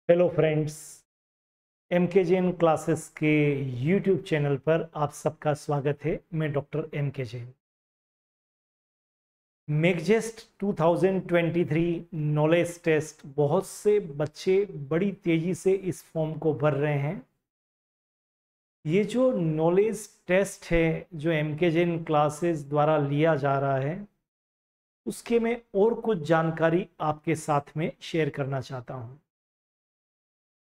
Hello friends, M के Jain classes के YouTube channel पर आप सबका स्वागत है। मैं डॉक्टर एम के जैन। मैकजेस्ट 2023 नॉलेज टेस्ट, बहुत से बच्चे बड़ी तेजी से इस फॉर्म को भर रहे हैं। ये जो नॉलेज टेस्ट है जो एम के जैन क्लासेस द्वारा लिया जा रहा है, उसके मैं और कुछ जानकारी आपके साथ में शेयर करना चाहता हूँ।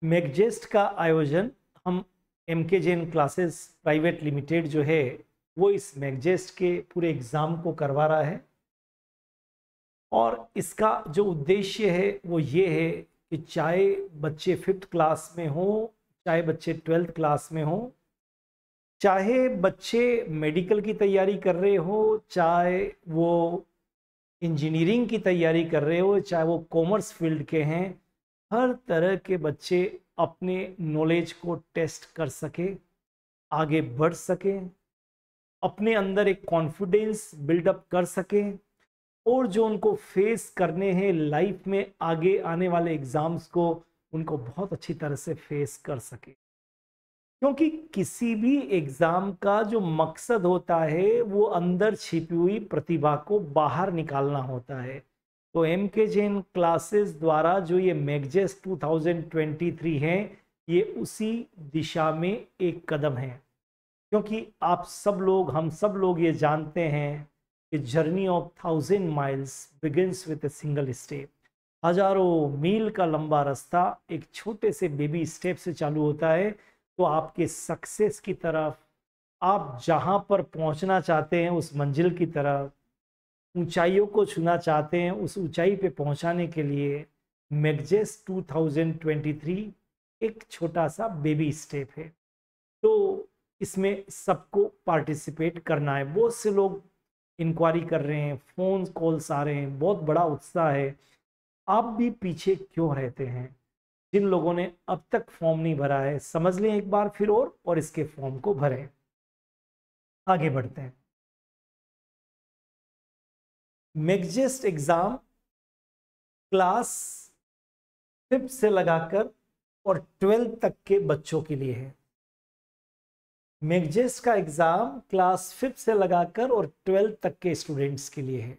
मैकजेस्ट का आयोजन हम एम के जैन क्लासेस प्राइवेट लिमिटेड जो है वो इस मैकजेस्ट के पूरे एग्ज़ाम को करवा रहा है। और इसका जो उद्देश्य है वो ये है कि चाहे बच्चे 5th क्लास में हो, चाहे बच्चे 12th क्लास में हो, चाहे बच्चे मेडिकल की तैयारी कर रहे हो, चाहे वो इंजीनियरिंग की तैयारी कर रहे हो, चाहे वो कॉमर्स फील्ड के हैं, हर तरह के बच्चे अपने नॉलेज को टेस्ट कर सके, आगे बढ़ सके, अपने अंदर एक कॉन्फिडेंस बिल्डअप कर सके और जो उनको फेस करने हैं लाइफ में आगे आने वाले एग्जाम्स को, उनको बहुत अच्छी तरह से फेस कर सके। क्योंकि किसी भी एग्जाम का जो मकसद होता है वो अंदर छिपी हुई प्रतिभा को बाहर निकालना होता है। तो एम के जैन क्लासेस द्वारा जो ये मैकजेस्ट 2023 है, ये उसी दिशा में एक कदम है। क्योंकि आप सब लोग, हम सब लोग ये जानते हैं कि journey of 1000 miles begins with a single step. हजारों मील का लंबा रास्ता एक छोटे से बेबी स्टेप से चालू होता है। तो आपके सक्सेस की तरफ, आप जहां पर पहुंचना चाहते हैं उस मंजिल की तरफ, ऊंचाइयों को छूना चाहते हैं, उस ऊंचाई पे पहुंचाने के लिए मैकजेस्ट 2023 एक छोटा सा बेबी स्टेप है। तो इसमें सबको पार्टिसिपेट करना है। बहुत से लोग इंक्वायरी कर रहे हैं, फोन कॉल्स आ रहे हैं, बहुत बड़ा उत्साह है। आप भी पीछे क्यों रहते हैं? जिन लोगों ने अब तक फॉर्म नहीं भरा है, समझ लें एक बार फिर और इसके फॉर्म को भरें। आगे बढ़ते हैं। मैकजेस्ट एग्जाम क्लास 5th से लगाकर और 12th तक के बच्चों के लिए है। मैकजेस्ट का एग्जाम क्लास 5th से लगाकर और 12th तक के स्टूडेंट्स के लिए है।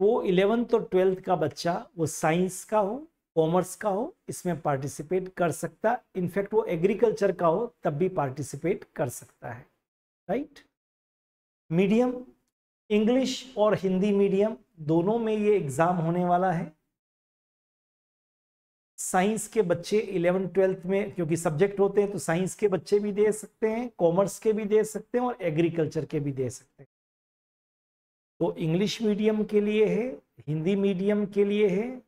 वो 11th और 12th का बच्चा, वो साइंस का हो, कॉमर्स का हो, इसमें पार्टिसिपेट कर सकता है। इनफैक्ट वो एग्रीकल्चर का हो तब भी पार्टिसिपेट कर सकता है। राइट। मीडियम इंग्लिश और हिंदी मीडियम दोनों में ये एग्जाम होने वाला है। साइंस के बच्चे 11th-12th में, क्योंकि सब्जेक्ट होते हैं, तो साइंस के बच्चे भी दे सकते हैं, कॉमर्स के भी दे सकते हैं और एग्रीकल्चर के भी दे सकते हैं। तो इंग्लिश मीडियम के लिए है, हिंदी मीडियम के लिए है,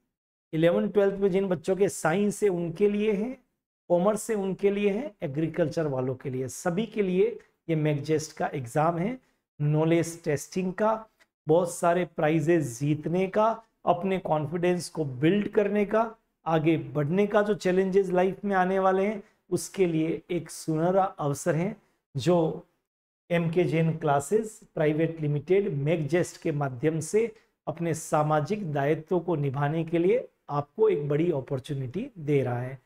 11th-12th में जिन बच्चों के साइंस है उनके लिए है, कॉमर्स से उनके लिए है, एग्रीकल्चर वालों के लिए, सभी के लिए ये मैकजेस्ट का एग्जाम है। नॉलेज टेस्टिंग का, बहुत सारे प्राइजेस जीतने का, अपने कॉन्फिडेंस को बिल्ड करने का, आगे बढ़ने का, जो चैलेंजेस लाइफ में आने वाले हैं उसके लिए एक सुनहरा अवसर है जो एम के जैन क्लासेस प्राइवेट लिमिटेड मैकजेस्ट के माध्यम से अपने सामाजिक दायित्व को निभाने के लिए आपको एक बड़ी अपॉर्चुनिटी दे रहा है।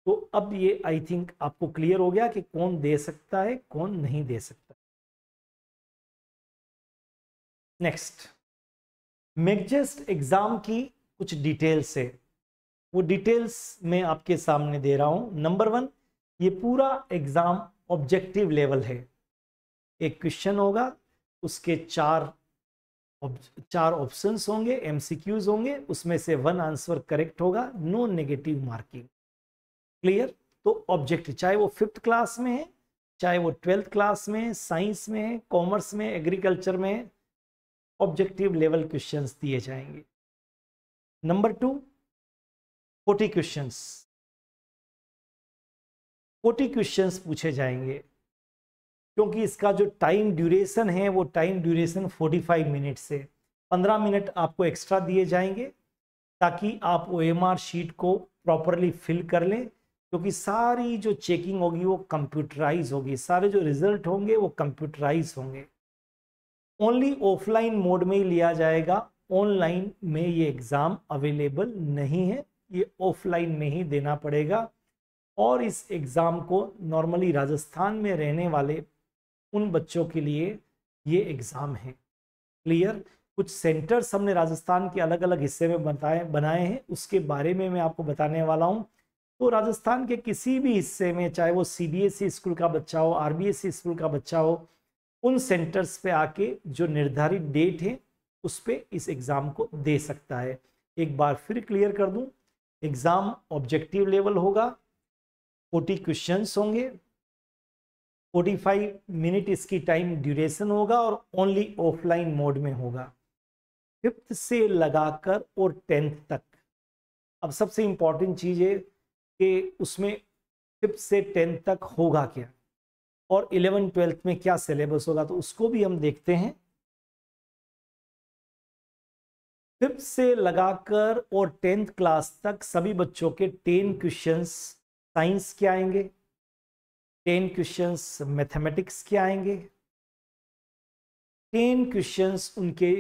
तो अब ये आई थिंक आपको क्लियर हो गया कि कौन दे सकता है, कौन नहीं दे सकता। नेक्स्ट, मैकजेस्ट एग्जाम की कुछ डिटेल्स है, वो डिटेल्स मैं आपके सामने दे रहा हूं। नंबर 1, ये पूरा एग्जाम ऑब्जेक्टिव लेवल है। एक क्वेश्चन होगा, उसके चार ऑप्शंस होंगे, एमसीक्यूज होंगे, उसमें से 1 आंसर करेक्ट होगा, नो नेगेटिव मार्किंग। क्लियर? तो ऑब्जेक्टिव, चाहे वो 5th क्लास में है, चाहे वो 12th क्लास में है, साइंस में है, कॉमर्स में, एग्रीकल्चर में, ऑब्जेक्टिव लेवल क्वेश्चंस दिए जाएंगे। नंबर 2, 40 क्वेश्चंस, 40 क्वेश्चंस पूछे जाएंगे। क्योंकि इसका जो टाइम ड्यूरेशन है वो टाइम ड्यूरेशन 45 मिनट से 15 मिनट आपको एक्स्ट्रा दिए जाएंगे, ताकि आप OMR शीट को प्रॉपरली फिल कर लें। क्योंकि सारी जो चेकिंग होगी वो कंप्यूटराइज होगी, सारे जो रिजल्ट होंगे वो कंप्यूटराइज होंगे। ओनली ऑफलाइन मोड में ही लिया जाएगा, ऑनलाइन में ये एग्जाम अवेलेबल नहीं है। ये ऑफलाइन में ही देना पड़ेगा। और इस एग्ज़ाम को नॉर्मली राजस्थान में रहने वाले उन बच्चों के लिए ये एग्ज़ाम है। क्लियर? कुछ सेंटर्स हमने राजस्थान के अलग अलग हिस्से में बनाए हैं, उसके बारे में मैं आपको बताने वाला हूँ। तो राजस्थान के किसी भी हिस्से में, चाहे वो सीबीएसई स्कूल का बच्चा हो, आरबीएसई स्कूल का बच्चा हो, उन सेंटर्स पे आके जो निर्धारित डेट है उस पे इस एग्ज़ाम को दे सकता है। एक बार फिर क्लियर कर दूं, एग्ज़ाम ऑब्जेक्टिव लेवल होगा, 40 क्वेश्चंस होंगे, 45 मिनट इसकी टाइम ड्यूरेशन होगा और ओनली ऑफलाइन मोड में होगा, 5th से लगाकर और 10th तक। अब सबसे इंपॉर्टेंट चीज़ है कि उसमें 5th से 10th तक होगा क्या और 11 12th में क्या सिलेबस होगा, तो उसको भी हम देखते हैं। 5th से लगाकर और 10th क्लास तक सभी बच्चों के 10 क्वेश्चंस साइंस के आएंगे, 10 क्वेश्चंस मैथमेटिक्स के आएंगे, 10 क्वेश्चंस उनके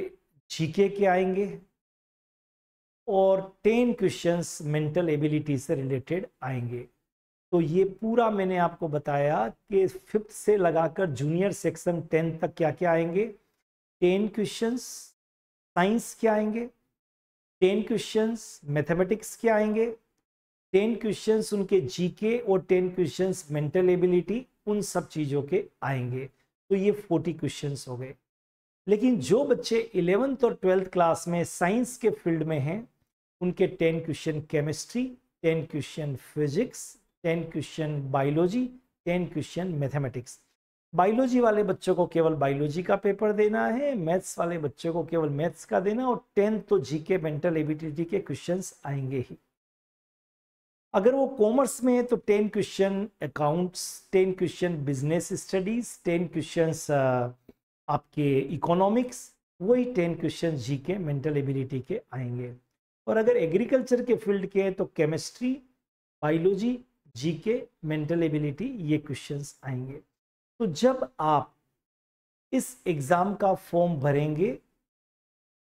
जीके के आएंगे और 10 क्वेश्चंस मेंटल एबिलिटी से रिलेटेड आएंगे। तो ये पूरा मैंने आपको बताया कि 5th से लगाकर जूनियर सेक्शन 10 तक क्या क्या आएंगे। 10 क्वेश्चंस साइंस के आएंगे, 10 क्वेश्चंस मैथमेटिक्स के आएंगे, 10 क्वेश्चंस उनके जीके और 10 क्वेश्चंस मेंटल एबिलिटी, उन सब चीज़ों के आएंगे। तो ये 40 क्वेश्चंस हो गए। लेकिन जो बच्चे 11th और 12th क्लास में साइंस के फील्ड में हैं, उनके 10 question chemistry, 10 question physics, 10 question biology, 10 question mathematics. Biology वाले बच्चों को केवल बायोलॉजी का पेपर देना है, मैथ्स वाले बच्चों को केवल मैथ्स का देना, और 10 तो जीके मेंटल एबिलिटी के क्वेश्चंस आएंगे ही। अगर वो कॉमर्स में है तो 10 question accounts, 10 question business studies, 10 questions आपके इकोनॉमिक्स, वही 10 क्वेश्चन जीके मेंटल एबिलिटी के आएंगे। और अगर एग्रीकल्चर के फील्ड के हैं तो chemistry, biology, GK, mental ability, ये क्वेश्चंस आएंगे। तो जब आप इस एग्ज़ाम का फॉर्म भरेंगे,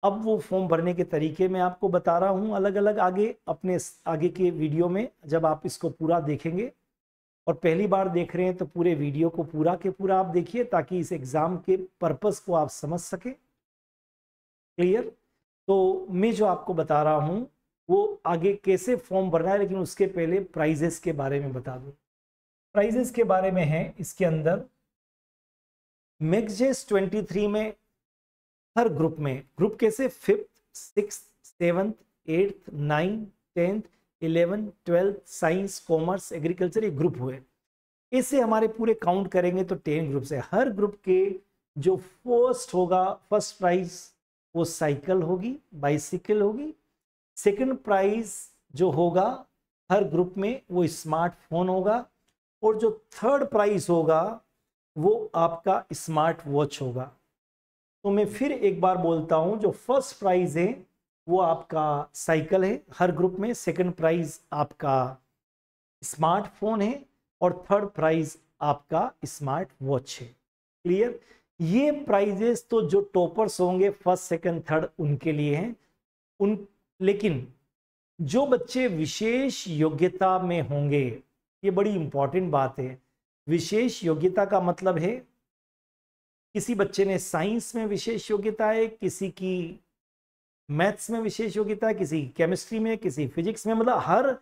अब वो फॉर्म भरने के तरीके मैं आपको बता रहा हूँ अलग अलग, आगे अपने आगे के वीडियो में जब आप इसको पूरा देखेंगे, और पहली बार देख रहे हैं तो पूरे वीडियो को पूरा के पूरा आप देखिए ताकि इस एग्ज़ाम के पर्पस को आप समझ सकें। क्लियर? तो मैं जो आपको बता रहा हूँ वो आगे कैसे फॉर्म भरना है, लेकिन उसके पहले प्राइजेस के बारे में बता दूँ। प्राइजेस के बारे में है इसके अंदर, मैग्जेस 23 में हर ग्रुप में, ग्रुप कैसे, 5th 6th 7th 8th 9th 10th 11th 12th science, commerce, agriculture, ये ग्रुप हुए। इसे हमारे पूरे काउंट करेंगे तो 10 ग्रुप्स है। हर ग्रुप के जो फर्स्ट होगा, फर्स्ट प्राइज वो साइकिल होगी, बाइसिकल होगी। सेकंड प्राइज जो होगा हर ग्रुप में वो स्मार्टफोन होगा, और जो थर्ड प्राइज होगा वो आपका स्मार्ट वॉच होगा। तो मैं फिर एक बार बोलता हूं, जो फर्स्ट प्राइज है वो आपका साइकिल है हर ग्रुप में, सेकंड प्राइज आपका स्मार्टफोन है, और थर्ड प्राइज आपका स्मार्ट वॉच है। क्लियर? ये प्राइजेस तो जो टॉपर्स होंगे फर्स्ट सेकंड थर्ड उनके लिए हैं। लेकिन जो बच्चे विशेष योग्यता में होंगे, ये बड़ी इंपॉर्टेंट बात है। विशेष योग्यता का मतलब है किसी बच्चे ने साइंस में विशेष योग्यता है, किसी की मैथ्स में विशेष योग्यता है, किसी केमिस्ट्री में, किसी फिजिक्स में, मतलब हर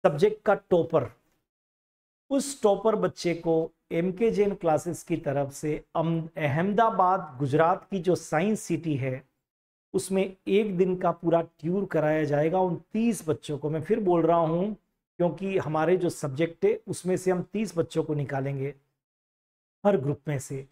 सब्जेक्ट का टॉपर, उस टॉपर बच्चे को एमके जैन क्लासेस की तरफ से अहमदाबाद गुजरात की जो साइंस सिटी है उसमें एक दिन का पूरा टूर कराया जाएगा उन 30 बच्चों को। मैं फिर बोल रहा हूं क्योंकि हमारे जो सब्जेक्ट है उसमें से हम 30 बच्चों को निकालेंगे हर ग्रुप में से,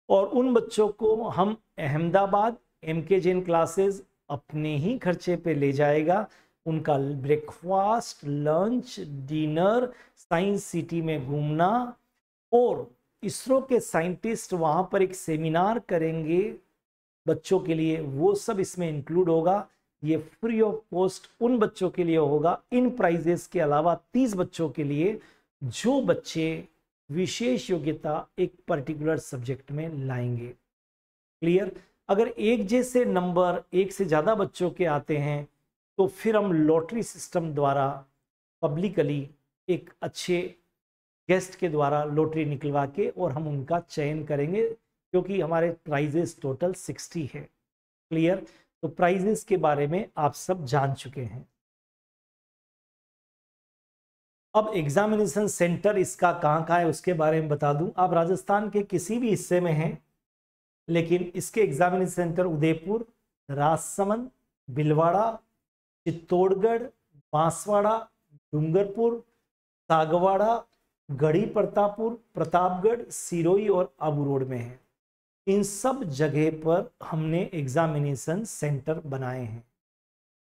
और उन बच्चों को हम अहमदाबाद एमके जैन क्लासेस अपने ही खर्चे पे ले जाएगा। उनका breakfast, lunch, dinner, science city में घूमना, और इसरो के साइंटिस्ट वहाँ पर एक सेमिनार करेंगे बच्चों के लिए, वो सब इसमें इंक्लूड होगा। ये फ्री ऑफ कॉस्ट उन बच्चों के लिए होगा, इन प्राइजेस के अलावा 30 बच्चों के लिए जो बच्चे विशेष योग्यता एक पर्टिकुलर सब्जेक्ट में लाएंगे। क्लियर? अगर एक जैसे नंबर, एक से ज़्यादा बच्चों के आते हैं तो फिर हम लॉटरी सिस्टम द्वारा पब्लिकली एक अच्छे गेस्ट के द्वारा लॉटरी निकलवा के और हम उनका चयन करेंगे, क्योंकि हमारे प्राइजेस टोटल 60 है। क्लियर? तो प्राइजेस के बारे में आप सब जान चुके हैं। अब एग्जामिनेशन सेंटर इसका कहाँ है उसके बारे में बता दूं। आप राजस्थान के किसी भी हिस्से में हैं, लेकिन इसके एग्जामिनेशन सेंटर उदयपुर, राजसमंद, भीलवाड़ा, चित्तौड़गढ़, बांसवाड़ा, डूंगरपुर, सागवाड़ा, गढ़ी प्रतापपुर, प्रतापगढ़, सिरोही और आबू रोड में है। इन सब जगह पर हमने एग्जामिनेशन सेंटर बनाए हैं।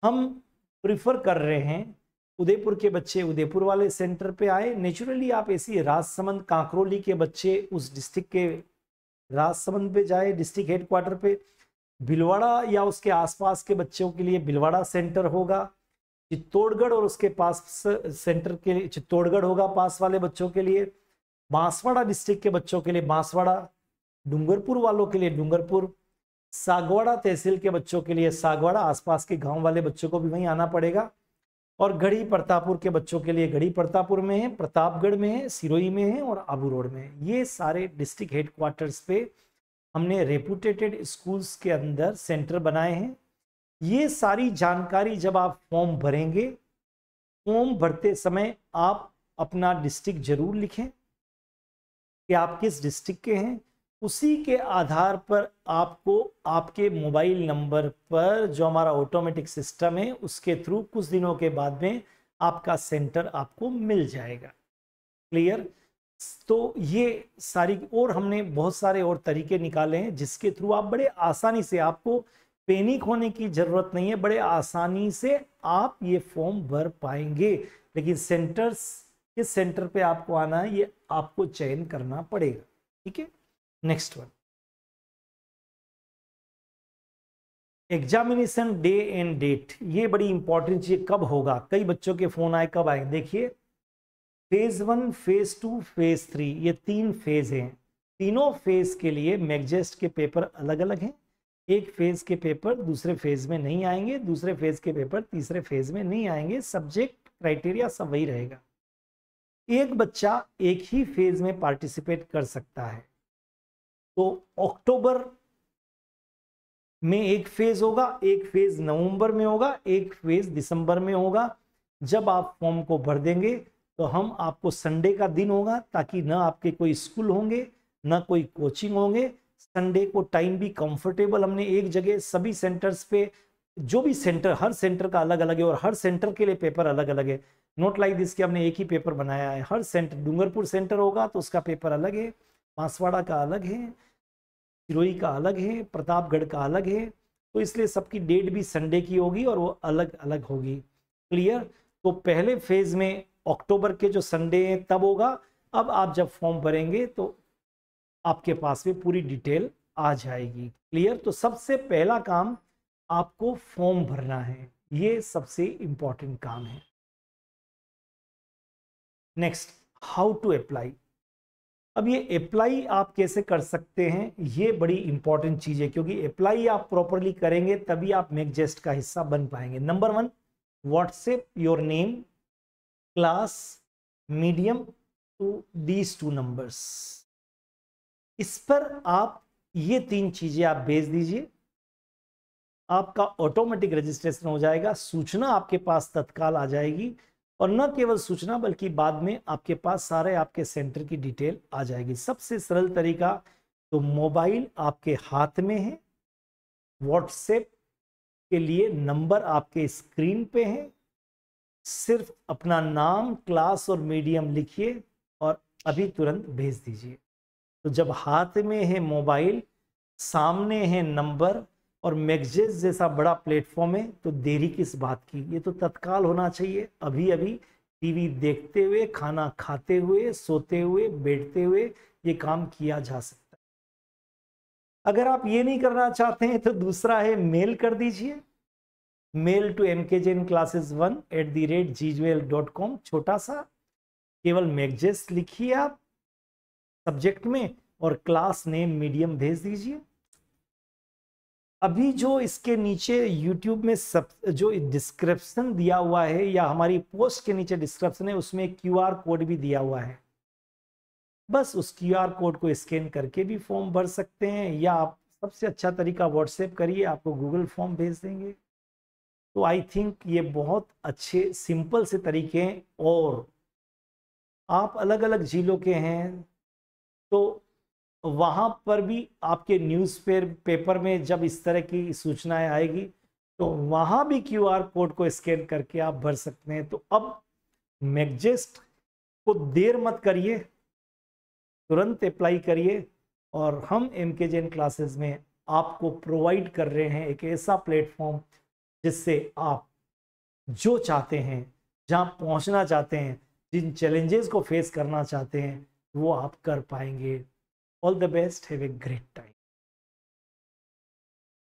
हम प्रिफर कर रहे हैं उदयपुर के बच्चे उदयपुर वाले सेंटर पे आए। नेचुरली आप ऐसी राजसमंद कांकरोली के बच्चे उस डिस्ट्रिक्ट के राजसमंद पे जाए, डिस्ट्रिक्ट हेडक्वार्टर पे। भीलवाड़ा या उसके आसपास के बच्चों के लिए भीलवाड़ा सेंटर होगा। चित्तौड़गढ़ और उसके पास सेंटर के लिए चित्तौड़गढ़ होगा पास वाले बच्चों के लिए। बांसवाड़ा डिस्ट्रिक्ट के बच्चों के लिए बांसवाड़ा, डूंगरपुर वालों के लिए डूंगरपुर, सागवाड़ा तहसील के बच्चों के लिए सागवाड़ा, आसपास के गांव वाले बच्चों को भी वहीं आना पड़ेगा। और गढ़ी प्रतापपुर के बच्चों के लिए गढ़ी प्रतापपुर में है, प्रतापगढ़ में है, सिरोही में है और आबू रोड में है। ये सारे डिस्ट्रिक्ट हेडक्वार्टर्स पे हमने रेपुटेटेड स्कूल्स के अंदर सेंटर बनाए हैं। ये सारी जानकारी जब आप फॉर्म भरेंगे, फॉर्म भरते समय आप अपना डिस्ट्रिक्ट जरूर लिखें कि आप किस डिस्ट्रिक्ट के हैं। उसी के आधार पर आपको आपके मोबाइल नंबर पर जो हमारा ऑटोमेटिक सिस्टम है उसके थ्रू कुछ दिनों के बाद में आपका सेंटर आपको मिल जाएगा। क्लियर? तो ये सारी और हमने बहुत सारे और तरीके निकाले हैं जिसके थ्रू आप बड़े आसानी से, आपको पैनिक होने की जरूरत नहीं है, बड़े आसानी से आप ये फॉर्म भर पाएंगे। लेकिन सेंटर्स, किस सेंटर पे आपको आना है ये आपको चयन करना पड़ेगा। ठीक है, next one, examination day and date. ये बड़ी इंपॉर्टेंट चीज, कब होगा। कई बच्चों के फोन आए, कब आए। देखिए, फेज 1, फेज 2, फेज 3, ये 3 फेज हैं। तीनों फेज के लिए मैगजेस्ट के पेपर अलग अलग हैं। एक फेज के पेपर दूसरे फेज में नहीं आएंगे, दूसरे फेज के पेपर तीसरे फेज में नहीं आएंगे। सब्जेक्ट क्राइटेरिया सब वही रहेगा। एक बच्चा एक ही फेज में पार्टिसिपेट कर सकता है। तो अक्टूबर में एक फेज होगा, एक फेज नवंबर में होगा, एक फेज दिसंबर में होगा। जब आप फॉर्म को भर देंगे तो हम आपको संडे का दिन होगा, ताकि ना आपके कोई स्कूल होंगे ना कोई कोचिंग होंगे। संडे को टाइम भी कंफर्टेबल हमने एक जगह सभी सेंटर्स पे, जो भी सेंटर, हर सेंटर का अलग अलग है और हर सेंटर के लिए पेपर अलग अलग है। नोट लाइक दिस कि हमने एक ही पेपर बनाया है। हर सेंटर, डूंगरपुर सेंटर होगा तो उसका पेपर अलग है, बांसवाड़ा का अलग है, सिरोही का अलग है, प्रतापगढ़ का अलग है। तो इसलिए सबकी डेट भी संडे की होगी और वो अलग अलग होगी। क्लियर? तो पहले फेज में अक्टूबर के जो संडे है तब होगा। अब आप जब फॉर्म भरेंगे तो आपके पास में पूरी डिटेल आ जाएगी। क्लियर? तो सबसे पहला काम आपको फॉर्म भरना है, ये सबसे इंपॉर्टेंट काम है। Next, how to apply. अब ये अप्लाई आप कैसे कर सकते हैं, ये बड़ी इंपॉर्टेंट चीज है, क्योंकि अप्लाई आप प्रॉपरली करेंगे तभी आप मैगजेस्ट का हिस्सा बन पाएंगे। Number 1, WhatsApp your name, class, medium to these 2 numbers. इस पर आप ये 3 चीजें आप भेज दीजिए, आपका ऑटोमेटिक रजिस्ट्रेशन हो जाएगा। सूचना आपके पास तत्काल आ जाएगी, और न केवल सूचना बल्कि बाद में आपके पास सारे आपके सेंटर की डिटेल आ जाएगी। सबसे सरल तरीका, तो मोबाइल आपके हाथ में है, व्हाट्सएप के लिए नंबर आपके स्क्रीन पे है, सिर्फ अपना नाम, क्लास और मीडियम लिखिए और अभी तुरंत भेज दीजिए। तो जब हाथ में है मोबाइल, सामने है नंबर और मैगजेस्ट जैसा बड़ा प्लेटफॉर्म है, तो देरी किस बात की। ये तो तत्काल होना चाहिए। अभी अभी टीवी देखते हुए, खाना खाते हुए, सोते हुए, बैठते हुए ये काम किया जा सकता है। अगर आप ये नहीं करना चाहते हैं तो दूसरा है, मेल कर दीजिए, मेल टू mkjnclasses1@gmail.com। छोटा सा, केवल मैगजेस्ट लिखिए आप सब्जेक्ट में और क्लास नेम मीडियम भेज दीजिए। अभी जो इसके नीचे YouTube में सब जो डिस्क्रिप्शन दिया हुआ है या हमारी पोस्ट के नीचे डिस्क्रिप्शन है, उसमें QR कोड भी दिया हुआ है। बस उस QR कोड को स्कैन करके भी फॉर्म भर सकते हैं, या आप सबसे अच्छा तरीका व्हाट्सएप करिए, आपको गूगल फॉर्म भेज देंगे। तो आई थिंक ये बहुत अच्छे सिंपल से तरीके हैं। और आप अलग अलग जिलों के हैं तो वहाँ पर भी आपके न्यूज़ पेपर में जब इस तरह की सूचनाएं आएगी तो वहाँ भी QR कोड को स्कैन करके आप भर सकते हैं। तो अब मैगजेस्ट को देर मत करिए, तुरंत अप्लाई करिए। और हम MK जैन क्लासेस में आपको प्रोवाइड कर रहे हैं एक ऐसा प्लेटफॉर्म जिससे आप जो चाहते हैं, जहाँ पहुँचना चाहते हैं, जिन चैलेंजेस को फेस करना चाहते हैं, वो आप कर पाएंगे। All the best. Have a great time.